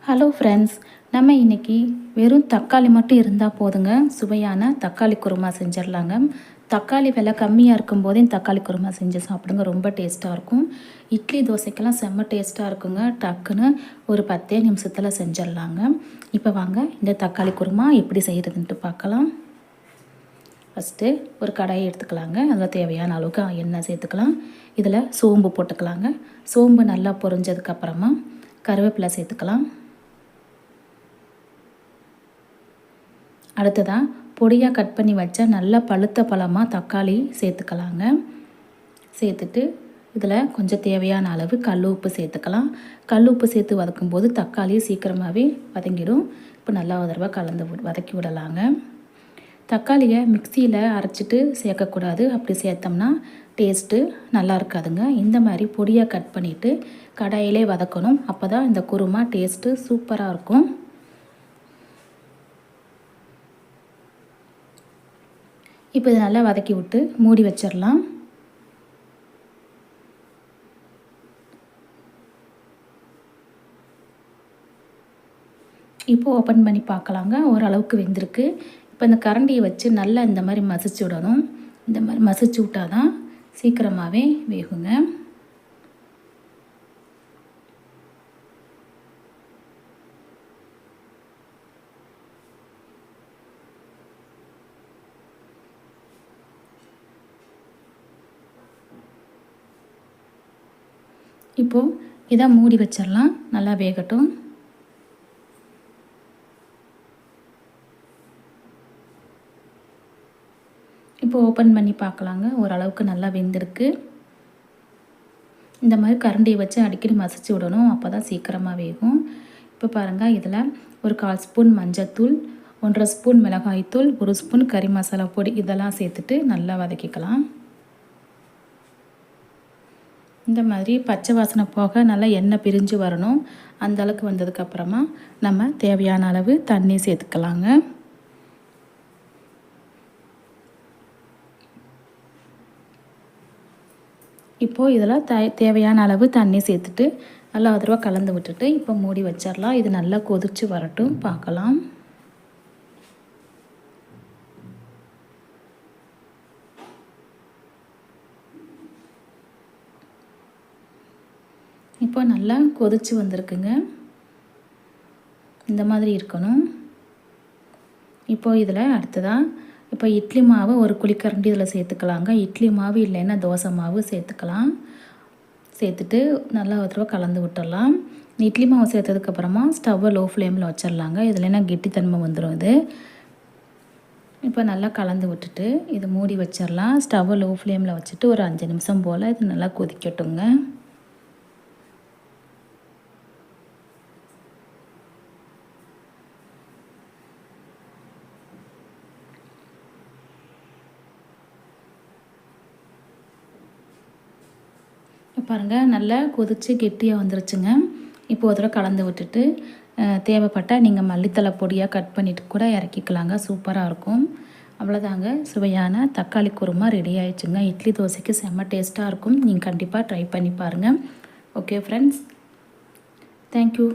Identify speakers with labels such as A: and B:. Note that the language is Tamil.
A: ஹலோ ஃப்ரெண்ட்ஸ், நம்ம இன்றைக்கி வெறும் தக்காளி மட்டும் இருந்தால் போதுங்க, சுவையான தக்காளி குருமா செஞ்சிடலாங்க. தக்காளி விலை கம்மியாக இருக்கும்போதே தக்காளி குருமா செஞ்சு சாப்பிடுங்க, ரொம்ப டேஸ்ட்டாக இருக்கும். இட்லி தோசைக்கெல்லாம் செம்ம டேஸ்ட்டாக இருக்குங்க. டக்குன்னு ஒரு 10 நிமிஷத்தில் செஞ்சிடலாங்க. இப்போ வாங்க இந்த தக்காளி குருமா எப்படி செய்கிறதுன்ட்டு பார்க்கலாம். ஃபஸ்ட்டு ஒரு கடாயை எடுத்துக்கலாங்க. அதில் தேவையான அளவுக்கு எண்ணெய் சேர்த்துக்கலாம். இதில் சோம்பு போட்டுக்கலாங்க. சோம்பு நல்லா பொரிஞ்சதுக்கப்புறமா கருவேப்பிலை சேர்த்துக்கலாம். அடுத்ததாக பொடியாக கட் பண்ணி வச்ச நல்ல பழுத்த பழமாக தக்காளி சேர்த்துக்கலாங்க. சேர்த்துட்டு இதில் கொஞ்சம் தேவையான அளவு கல் உப்பு சேர்த்துக்கலாம். கல் உப்பு சேர்த்து வதக்கும்போது தக்காளி சீக்கிரமாகவே வதங்கிடும். இப்போ நல்லா ஒரு தடவை கலந்து வதக்கி விடலாங்க. தக்காளியை மிக்சியில் அரைச்சிட்டு சேர்க்கக்கூடாது, அப்படி சேர்த்தோம்னா டேஸ்ட்டு நல்லா இருக்காதுங்க. இந்த மாதிரி பொடியாக கட் பண்ணிவிட்டு கடாயிலே வதக்கணும், அப்போ தான் இந்த குருமா டேஸ்ட்டு சூப்பராக இருக்கும். இப்போ இதை நல்லா வதக்கி விட்டு மூடி வச்சிடலாம். இப்போது ஓப்பன் பண்ணி பார்க்கலாங்க. ஓரளவுக்கு வெந்திருக்கு. இப்போ இந்த கரண்டியை வச்சு நல்லா இந்த மாதிரி மசிச்சு விடணும். இந்த மாதிரி மசிச்சு விட்டால் தான் சீக்கிரமாகவே வேகுங்க. இப்போது இதை மூடி வச்சிடலாம், நல்லா வேகட்டும். இப்போ ஓப்பன் பண்ணி பார்க்கலாங்க. ஓரளவுக்கு நல்லா வெந்திருக்கு. இந்த மாதிரி கரண்டியை வச்சு அடிக்கடி மசிச்சு விடணும், அப்போ தான் சீக்கிரமாக வேகும். இப்போ பாருங்கள், இதில் ஒரு 1/4 ஸ்பூன் மஞ்சத்தூள், 1/2 ஸ்பூன் மிளகாய்த்தூள், 1 ஸ்பூன் கறி மசாலா பொடி இதெல்லாம் சேர்த்துட்டு நல்லா வதக்கிக்கலாம். இந்த மாதிரி பச்சை வாசனை போக நல்லா எண்ணெய் பிரிஞ்சு வரணும். அந்தளவுக்கு வந்ததுக்கப்புறமா நம்ம தேவையான அளவு தண்ணி சேர்த்துக்கலாங்க. இப்போது இதில் தேவையான அளவு தண்ணி சேர்த்துட்டு நல்லா ஒரு தடவை கலந்து விட்டுட்டு இப்போ மூடி வச்சிடலாம். இது நல்லா கொதித்து வரட்டும், பார்க்கலாம். இப்போ நல்லா கொதித்து வந்திருக்குங்க. இந்த மாதிரி இருக்கணும். இப்போது இதில் அடுத்ததாக இப்போ இட்லி மாவு ஒரு குழிக்கரண்டி இதில் சேர்த்துக்கலாங்க. இட்லி மாவு இல்லைன்னா தோசை மாவு சேர்த்துக்கலாம். சேர்த்துட்டு நல்லா ஒரு தடவை கலந்து விட்டுடலாம். இட்லி மாவு சேர்த்ததுக்கப்புறமா ஸ்டவ்வை லோ ஃப்ளேமில் வச்சிடலாங்க. இதுலனா கெட்டித்தன்மை வந்துடும் இது. இப்போ நல்லா கலந்து விட்டுட்டு இது மூடி வச்சிடலாம். ஸ்டவ்வை லோ ஃப்ளேமில் வச்சுட்டு ஒரு 5 நிமிஷம் போல் இது நல்லா கொதிக்கட்டுங்க. பாருங்கள், நல்லா கொதித்து கெட்டியாக வந்துருச்சுங்க. இப்போ ஒரு தடவை கலந்து விட்டுட்டு தேவைப்பட்டால் நீங்கள் மல்லித்தலை பொடியாக கட் பண்ணிவிட்டு கூட இறக்கிக்கலாங்க, சூப்பராக இருக்கும். அவ்வளோதாங்க, சுவையான தக்காளி குருமா ரெடி ஆயிடுச்சுங்க. இட்லி தோசைக்கு செம்ம டேஸ்ட்டாக இருக்கும். நீங்கள் கண்டிப்பாக ட்ரை பண்ணி பாருங்கள். Okay friends, thank you.